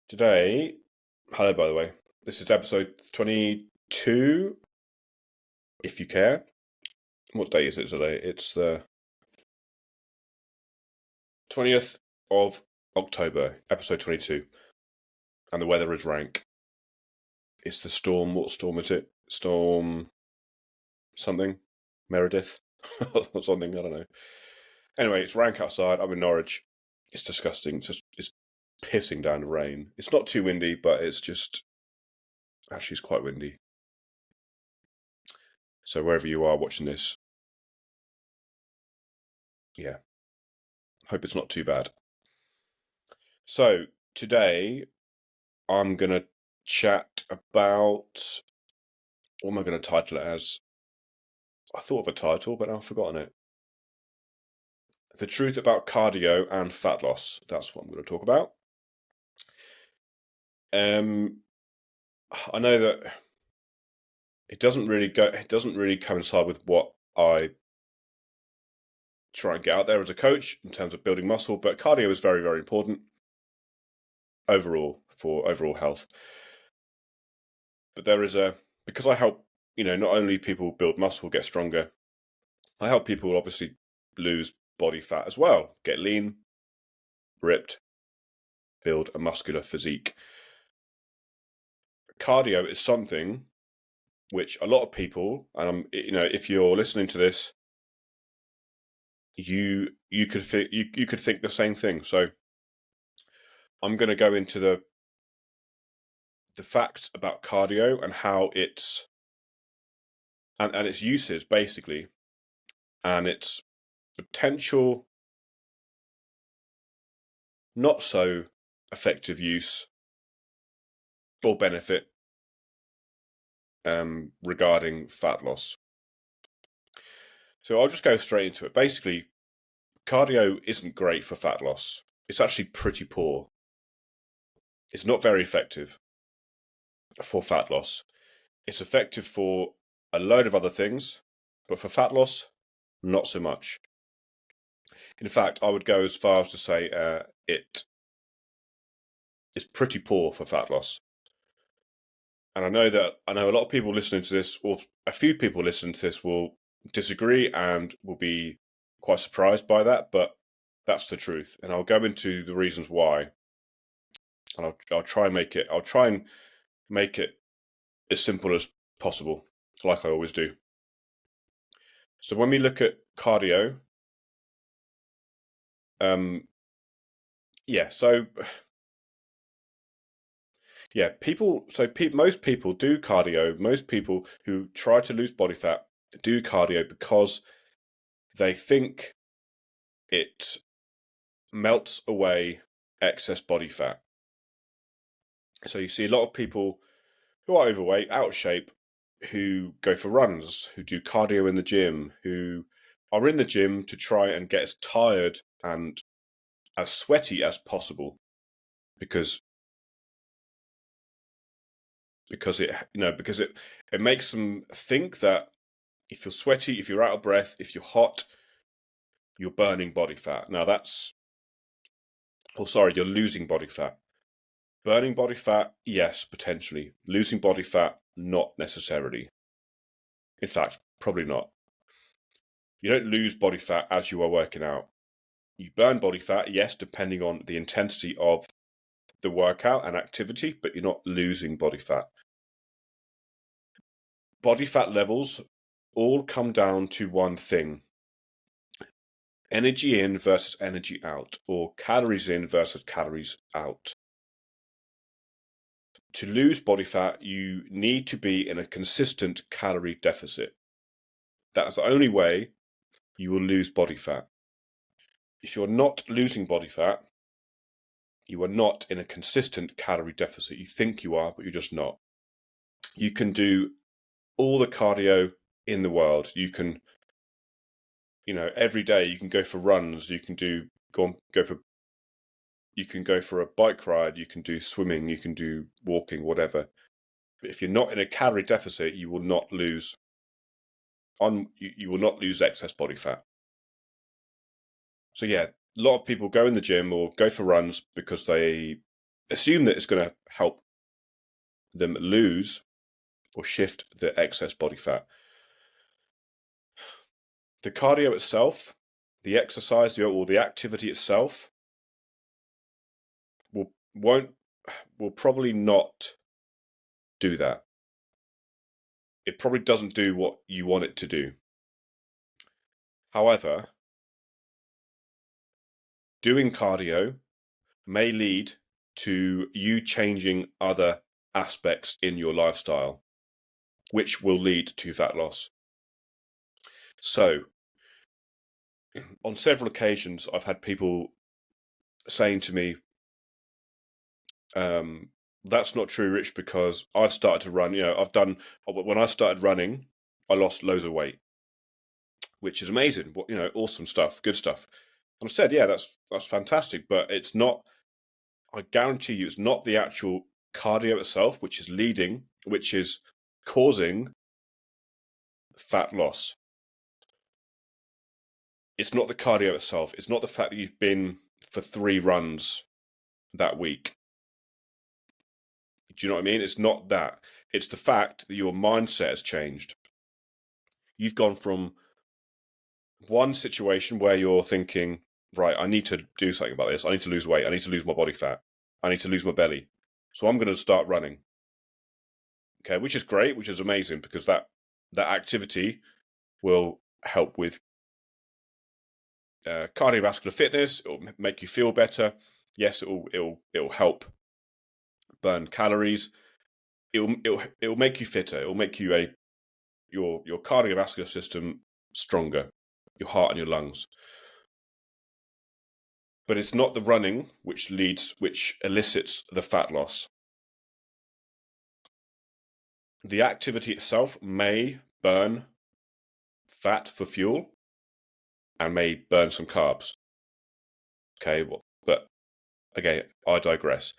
Today, hello, by the way. This is episode 22, if you care. What day is it today? It's the 20th of October, episode 22. And the weather is rank. It's the storm. What storm is it? Storm something? Meredith? Or something, I don't know. Anyway, it's rank outside. I'm in Norwich. It's disgusting. It's pissing down rain. It's not too windy, but it's just... Actually, it's quite windy. So wherever you are watching this, yeah, hope it's not too bad. So today I'm going to chat about, what am I going to title it as? I thought of a title, but I've forgotten it. The truth about cardio and fat loss. That's what I'm going to talk about. I know that it doesn't really coincide with what I try and get out there as a coach in terms of building muscle, but cardio is very, very important overall for overall health. But because I help, not only people build muscle, get stronger, I help people obviously lose body fat as well, get lean, ripped, build a muscular physique. Cardio is something which a lot of people, and if you're listening to this, you could think the same thing. So I'm going to go into the facts about cardio and how it's and its uses basically, and its potential not so effective use or benefit regarding fat loss. So I'll just go straight into it. Basically, cardio isn't great for fat loss. It's actually pretty poor. It's not very effective for fat loss. It's effective for a load of other things, but for fat loss, not so much. In fact, I would go as far as to say it is pretty poor for fat loss. And I know a lot of people listening to this, or a few people listening to this, will disagree and will be quite surprised by that, but that's the truth. And I'll go into the reasons why. And I'll try and make it as simple as possible, like I always do. So when we look at cardio, most people do cardio. Most people who try to lose body fat do cardio because they think it melts away excess body fat. So you see a lot of people who are overweight, out of shape, who go for runs, who do cardio in the gym, who are in the gym to try and get as tired and as sweaty as possible because it makes them think that if you're sweaty, if you're out of breath, if you're hot, you're burning body fat. Now you're losing body fat. Burning body fat, yes, potentially. Losing body fat, not necessarily. In fact, probably not. You don't lose body fat as you are working out. You burn body fat, yes, depending on the intensity of the workout and activity, but you're not losing body fat. Body fat levels all come down to one thing: energy in versus energy out, or calories in versus calories out. To lose body fat, you need to be in a consistent calorie deficit. That's the only way you will lose body fat. If you're not losing body fat, you are not in a consistent calorie deficit. You think you are, but you're just not. You can do all the cardio in the world. You can, every day you can go for runs. You can go for a bike ride. You can do swimming. You can do walking, whatever. But if you're not in a calorie deficit, you will not lose excess body fat. So yeah, a lot of people go in the gym or go for runs because they assume that it's going to help them lose or shift the excess body fat. The cardio itself, the exercise, or the activity itself will probably not do that. It probably doesn't do what you want it to do. However, doing cardio may lead to you changing other aspects in your lifestyle, which will lead to fat loss. So, on several occasions, I've had people saying to me, that's not true, Rich, because I've started to run. When I started running, I lost loads of weight, which is amazing. Awesome stuff, good stuff. And I said, yeah, that's fantastic, but it's not. I guarantee you, it's not the actual cardio itself, which is causing fat loss. It's not the cardio itself. It's not the fact that you've been for 3 runs that week. Do you know what I mean? It's not that. It's the fact that your mindset has changed. You've gone from one situation where you're thinking, right, I need to do something about this. I need to lose weight. I need to lose my body fat. I need to lose my belly. So I'm going to start running. Okay, which is great, which is amazing, because that activity will help with cardiovascular fitness. It'll make you feel better. Yes, it'll help burn calories. It'll make you fitter. It'll make you your cardiovascular system stronger, your heart and your lungs. But it's not the running which elicits the fat loss. The activity itself may burn fat for fuel and may burn some carbs. Okay, but again, I digress.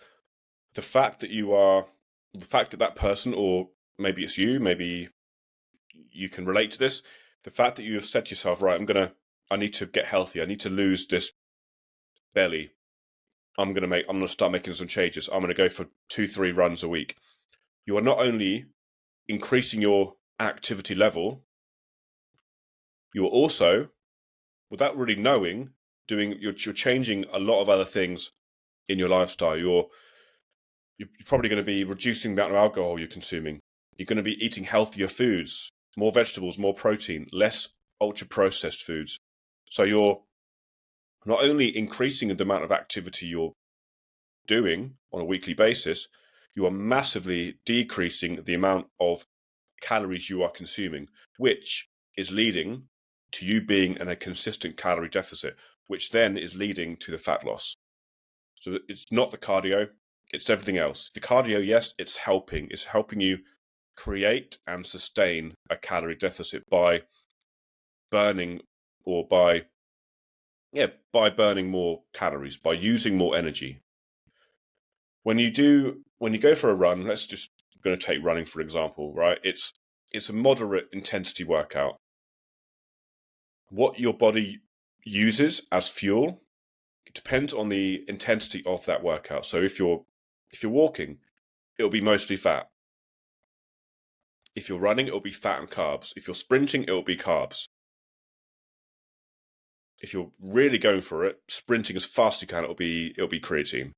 The fact that that person, or maybe it's you, maybe you can relate to this, the fact that you have said to yourself, right, I need to get healthy, I need to lose this belly, I'm going to start making some changes, I'm going to go for 2-3 runs a week. You are not only increasing your activity level, you are also, without really knowing, you're changing a lot of other things in your lifestyle. You're probably going to be reducing the amount of alcohol you're consuming. You're going to be eating healthier foods, more vegetables, more protein, less ultra-processed foods. So you're not only increasing the amount of activity you're doing on a weekly basis, you are massively decreasing the amount of calories you are consuming, which is leading to you being in a consistent calorie deficit, which then is leading to the fat loss. So it's not the cardio, it's everything else. The cardio, yes, it's helping you create and sustain a calorie deficit by burning burning more calories, by using more energy. When you go for a run, I'm going to take running for example, right? It's a moderate intensity workout. What your body uses as fuel, it depends on the intensity of that workout. So if you're walking, it'll be mostly fat. If you're running, it'll be fat and carbs. If you're sprinting, it'll be carbs. If you're really going for it, sprinting as fast as you can, it'll be creatine,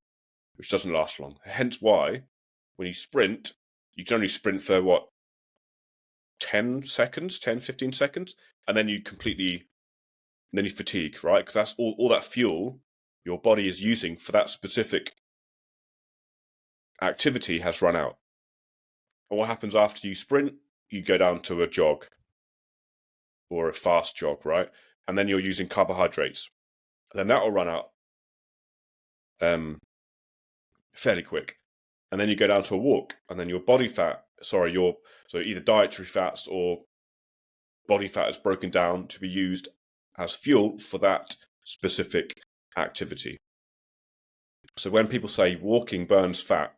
which doesn't last long. Hence why, when you sprint, you can only sprint for 10 seconds, 10, 15 seconds, and then you fatigue, right? Because that's all that fuel your body is using for that specific activity has run out. And what happens after you sprint? You go down to a jog or a fast jog, right? And then you're using carbohydrates. Then that will run out fairly quick. And then you go down to a walk, and then your body fat, so either dietary fats or body fat is broken down to be used as fuel for that specific activity. So when people say walking burns fat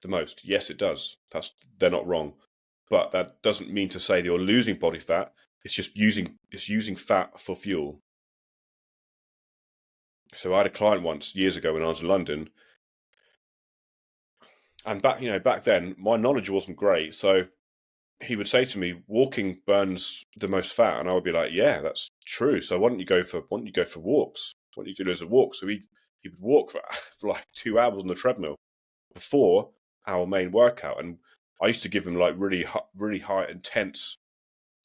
the most, yes, it does. They're not wrong. But that doesn't mean to say that you're losing body fat. It's just using fat for fuel. So I had a client once, years ago when I was in London. And back then, my knowledge wasn't great. So he would say to me, walking burns the most fat. And I would be like, yeah, that's true. So why don't you go for walks? Why don't you do loads of walks? So he would walk for like 2 hours on the treadmill before our main workout. And I used to give him like really high intense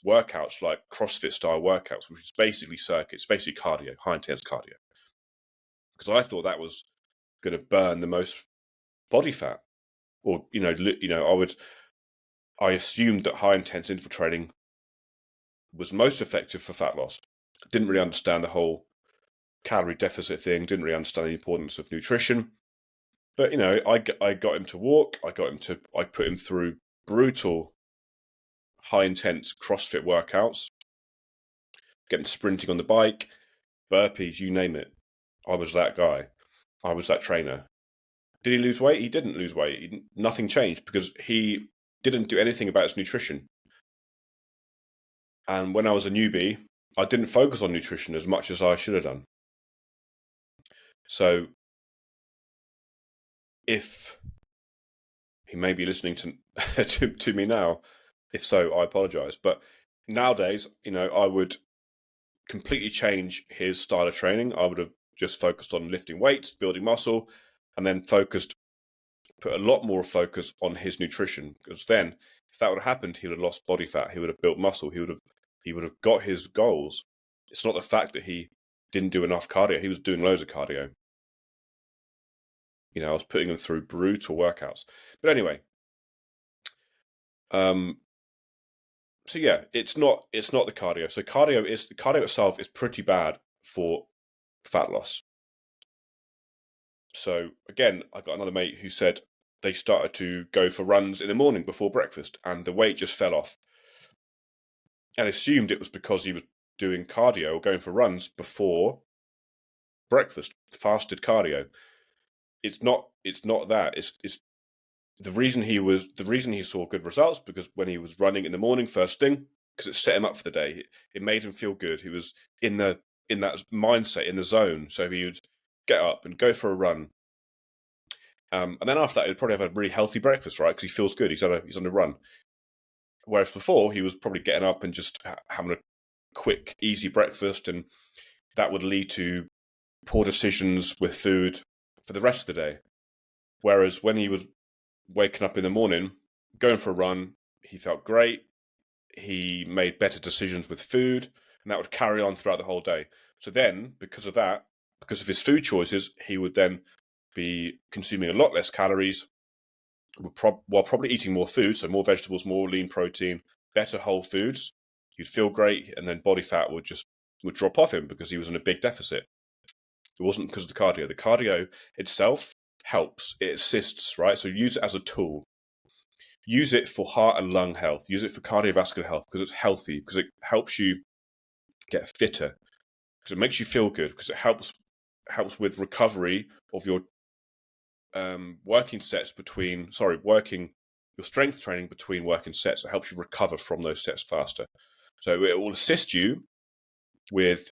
workouts, like CrossFit style workouts, which is basically circuits, basically cardio, high intense cardio. Because I thought that was going to burn the most body fat. Or, I assumed that high intense interval training was most effective for fat loss. Didn't really understand the whole calorie deficit thing, didn't really understand the importance of nutrition. But, I got him to walk, I put him through brutal, high intense CrossFit workouts, getting sprinting on the bike, burpees, you name it. I was that guy. I was that trainer. Did he lose weight? He didn't lose weight. Nothing changed because he didn't do anything about his nutrition. And when I was a newbie, I didn't focus on nutrition as much as I should have done. So if he may be listening to me now, if so, I apologize. But nowadays, I would completely change his style of training. I would have just focused on lifting weights, building muscle, and then put a lot more focus on his nutrition. Because then, if that would have happened, he would have lost body fat. He would have built muscle. He would have got his goals. It's not the fact that he didn't do enough cardio. He was doing loads of cardio. I was putting him through brutal workouts. But anyway, so yeah, it's not the cardio. So cardio itself is pretty bad for fat loss. So again, I got another mate who said they started to go for runs in the morning before breakfast, and the weight just fell off, and assumed it was because he was doing cardio or going for runs before breakfast, fasted cardio. It's not that. It's the reason he saw good results, because when he was running in the morning first thing, because it set him up for the day. It made him feel good. He was in that mindset, in the zone. So he would get up and go for a run. And then after that, he'd probably have a really healthy breakfast, right? Because he feels good. He's on a run. Whereas before, he was probably getting up and just having a quick, easy breakfast, and that would lead to poor decisions with food for the rest of the day. Whereas when he was waking up in the morning, going for a run, he felt great. He made better decisions with food, and that would carry on throughout the whole day. So then, because of his food choices, he would then be consuming a lot less calories, while probably eating more food, so more vegetables, more lean protein, better whole foods. You'd feel great, and then body fat would drop off him because he was in a big deficit. It wasn't because of the cardio. The cardio itself helps. It assists, right? So use it as a tool. Use it for heart and lung health. Use it for cardiovascular health because it's healthy, because it helps you get fitter, because it makes you feel good, because it helps with recovery of your working your strength training between working sets. It helps you recover from those sets faster. So it will assist you with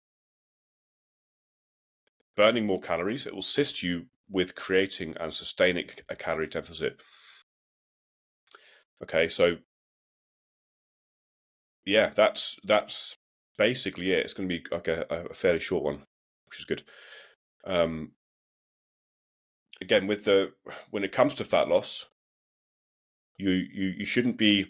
burning more calories. It will assist you with creating and sustaining a calorie deficit. Okay, so yeah, that's basically it. It's going to be like a fairly short one, which is good. Again, when it comes to fat loss, you shouldn't be.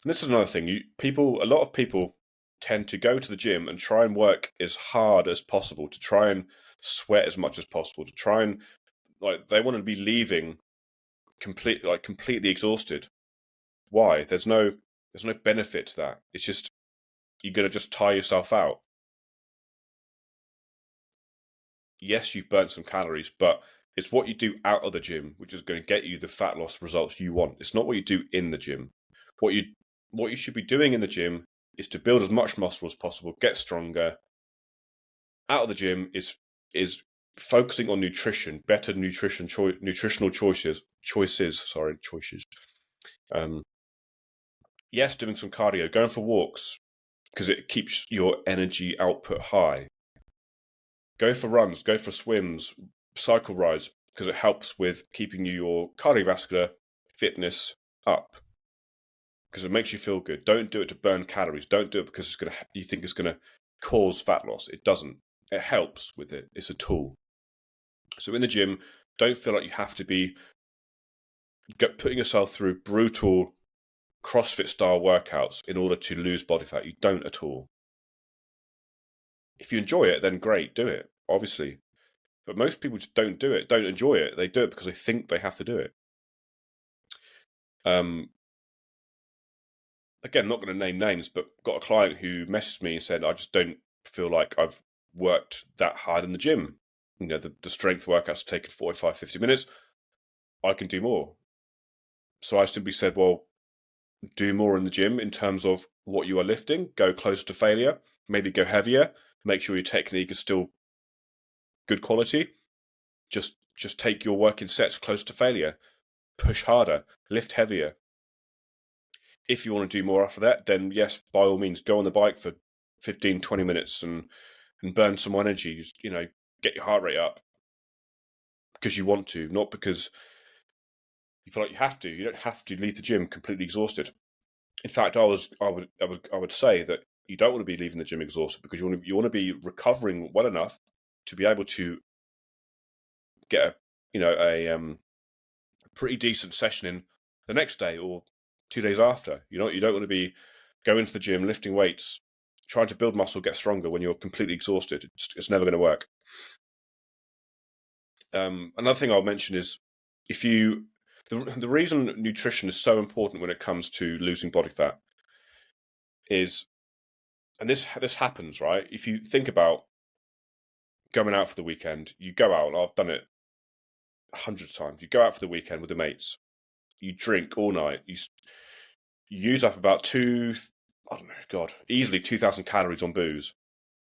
And this is another thing. A lot of people tend to go to the gym and try and work as hard as possible, to try and sweat as much as possible, to try and they want to be leaving completely exhausted. Why? There's no benefit to that. It's just you're going to just tire yourself out. Yes, you've burnt some calories, but it's what you do out of the gym which is going to get you the fat loss results you want. It's not what you do in the gym. What you should be doing in the gym is to build as much muscle as possible, get stronger. Out of the gym is focusing on nutrition, better nutritional choices. Yes, doing some cardio, going for walks, because it keeps your energy output high. Go for runs, go for swims, cycle rides, because it helps with keeping your cardiovascular fitness up, because it makes you feel good. Don't do it to burn calories. Don't do it because you think it's going to cause fat loss. It doesn't. It helps with it. It's a tool. So in the gym, don't feel like you have to be putting yourself through brutal CrossFit style workouts in order to lose body fat. You don't at all. If you enjoy it, then great, do it, obviously. But most people just don't do it, don't enjoy it. They do it because they think they have to do it. Again, not going to name names, but got a client who messaged me and said, I just don't feel like I've worked that hard in the gym. You know, the strength workouts taken 45, 50 minutes. I can do more. So I simply said, well, do more in the gym in terms of what you are lifting, go closer to failure, maybe go heavier, make sure your technique is still good quality. Just take your work in sets close to failure, push harder, lift heavier. If you want to do more after that, then yes, by all means, go on the bike for 15, 20 minutes and burn some energy. Just, get your heart rate up because you want to, not because you feel like you have to. You don't have to leave the gym completely exhausted. In fact, I would say that you don't want to be leaving the gym exhausted, because you want to be recovering well enough to be able to get a pretty decent session in the next day or 2 days after. You don't want to be going to the gym, lifting weights, trying to build muscle, get stronger when you're completely exhausted. It's never going to work. Another thing I'll mention is the reason nutrition is so important when it comes to losing body fat is, and this happens, right? If you think about going out for the weekend, you go out, I've done it 100 times. You go out for the weekend with the mates, you drink all night, you use up about easily 2,000 calories on booze.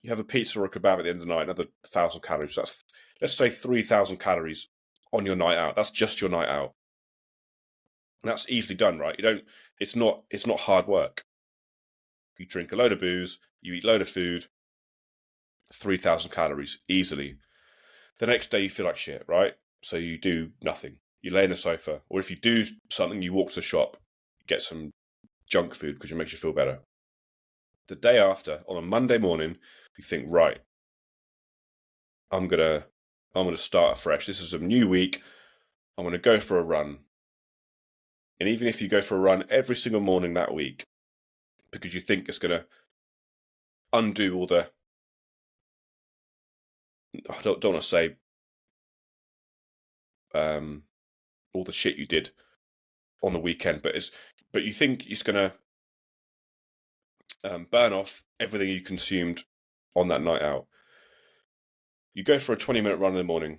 You have a pizza or a kebab at the end of the night, another 1,000 calories. That's, let's say, 3,000 calories on your night out. That's just your night out. And that's easily done, right? It's not hard work. You drink a load of booze, you eat a load of food, 3,000 calories easily. The next day you feel like shit, right? So you do nothing. You lay on the sofa, or if you do something, you walk to the shop, get some junk food because it makes you feel better. The day after, on a Monday morning, you think, right, I'm gonna start afresh. This is a new week. I'm gonna go for a run. And even if you go for a run every single morning that week, because you think it's gonna undo all the, I don't want to say all the shit you did on the weekend, but you think it's gonna burn off everything you consumed on that night out. You go for a 20-minute run in the morning.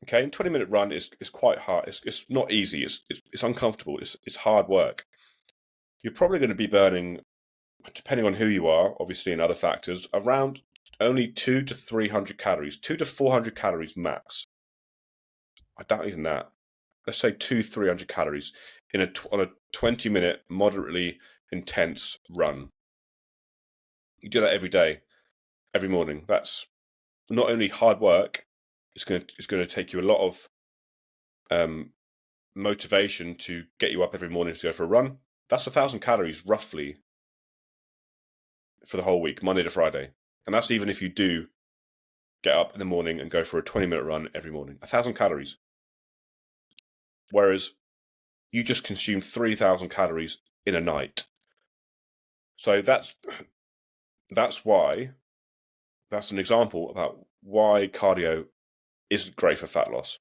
Okay, and 20-minute run is quite hard. It's not easy. It's uncomfortable. It's hard work. You're probably going to be burning, depending on who you are, obviously, and other factors, around only 200 to 300 calories, 200 to 400 calories max. I doubt even that. Let's say 200-300 calories on a 20-minute, moderately intense run. You do that every day, every morning. That's not only hard work. It's going to take you a lot of motivation to get you up every morning to go for a run. That's 1,000 calories roughly for the whole week, Monday to Friday. And that's even if you do get up in the morning and go for a 20-minute run every morning. 1,000 calories. Whereas you just consumed 3,000 calories in a night. So that's an example about why cardio isn't great for fat loss.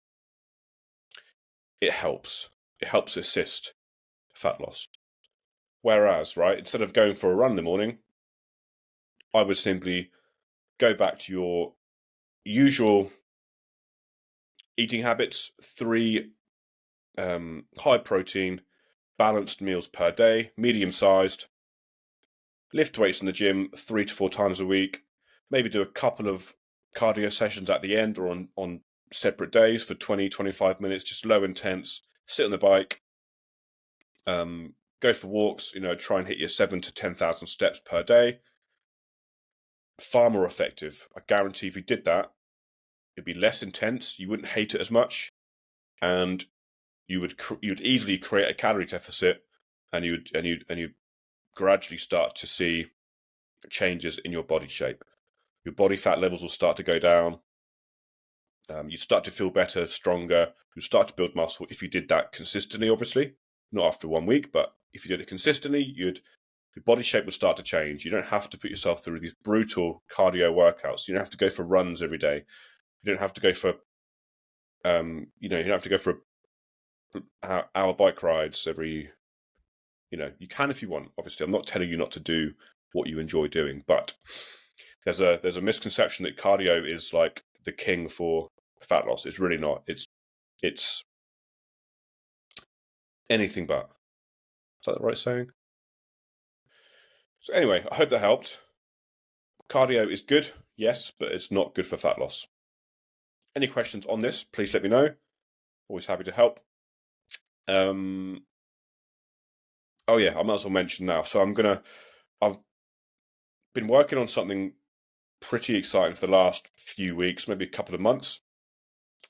It helps assist fat loss. Whereas, right, instead of going for a run in the morning, I would simply go back to your usual eating habits, 3 high protein, balanced meals per day, medium sized, lift weights in the gym 3 to 4 times a week, maybe do a couple of cardio sessions at the end or on separate days for 20, 25 minutes, just low intense, sit on the bike, go for walks, try and hit your 7 to 10,000 steps per day. Far more effective. I guarantee if you did that, It'd be less intense. You wouldn't hate it as much, and you would easily create a calorie deficit, and you'd gradually start to see changes in your body shape. Your body fat levels will start to go down. You start to feel better, stronger. You start to build muscle if you did that consistently. Obviously, not after 1 week, but if you did it consistently, your body shape would start to change. You don't have to put yourself through these brutal cardio workouts. You don't have to go for runs every day. You don't have to go for, you don't have to go for hour bike rides every. You can if you want. Obviously, I'm not telling you not to do what you enjoy doing, but there's a misconception that cardio is like the king for fat loss. It's really not. It's anything but. Is that the right saying? So anyway, I hope that helped. Cardio is good, yes, but it's not good for fat loss. Any questions on this, please let me know. Always happy to help. Oh yeah, I might as well mention now. So I've been working on something pretty exciting for the last few weeks, maybe a couple of months,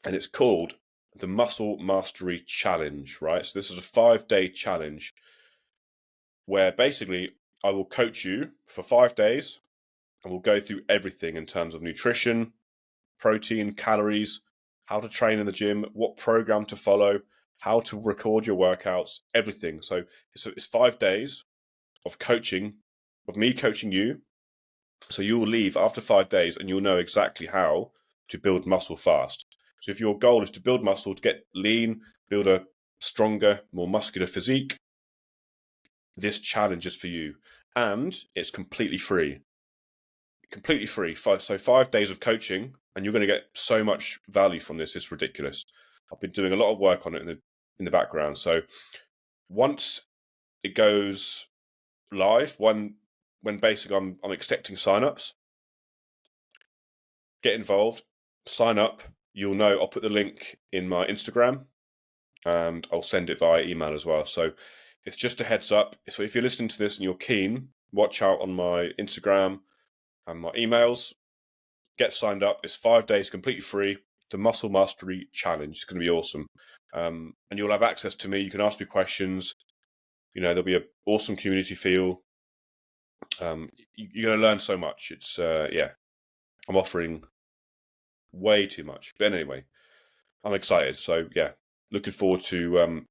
and it's called the Muscle Mastery Challenge, right? So this is a 5-day challenge where basically I will coach you for 5 days, and we'll go through everything in terms of nutrition, protein, calories, how to train in the gym, what program to follow, how to record your workouts, everything. So it's 5 days of coaching, of me coaching you. So you will leave after 5 days and you'll know exactly how to build muscle fast. So if your goal is to build muscle, to get lean, build a stronger, more muscular physique, this challenge is for you. And it's completely free. Completely free. So 5 days of coaching, and you're going to get so much value from this. It's ridiculous. I've been doing a lot of work on it in the background. So once it goes live, when basically I'm expecting sign-ups, get involved, sign up. You'll know. I'll put the link in my Instagram, and I'll send it via email as well. So it's just a heads up. So if you're listening to this and you're keen, watch out on my Instagram and my emails. Get signed up. It's 5 days completely free. The Muscle Mastery Challenge. It's going to be awesome. And you'll have access to me. You can ask me questions. There'll be an awesome community feel. You're going to learn so much. It's, I'm offering way too much. But anyway, I'm excited. So, yeah, looking forward to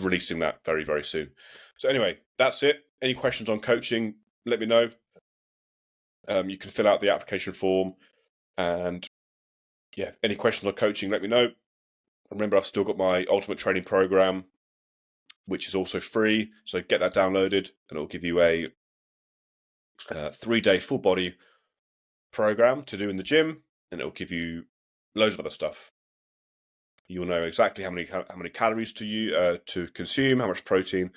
releasing that very, very soon. So anyway, that's it. Any questions on coaching, let me know. You can fill out the application form. And yeah, any questions on coaching, let me know. Remember, I've still got my Ultimate Training Program, which is also free. So get that downloaded, and it'll give you a 3-day full body program to do in the gym, and it'll give you loads of other stuff. You'll know exactly how many calories to consume, how much protein.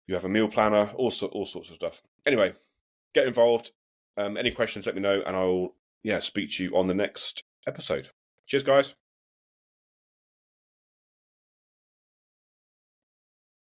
You have a meal planner, all sorts of stuff. Anyway, get involved. Any questions, let me know, and I'll speak to you on the next episode. Cheers, guys.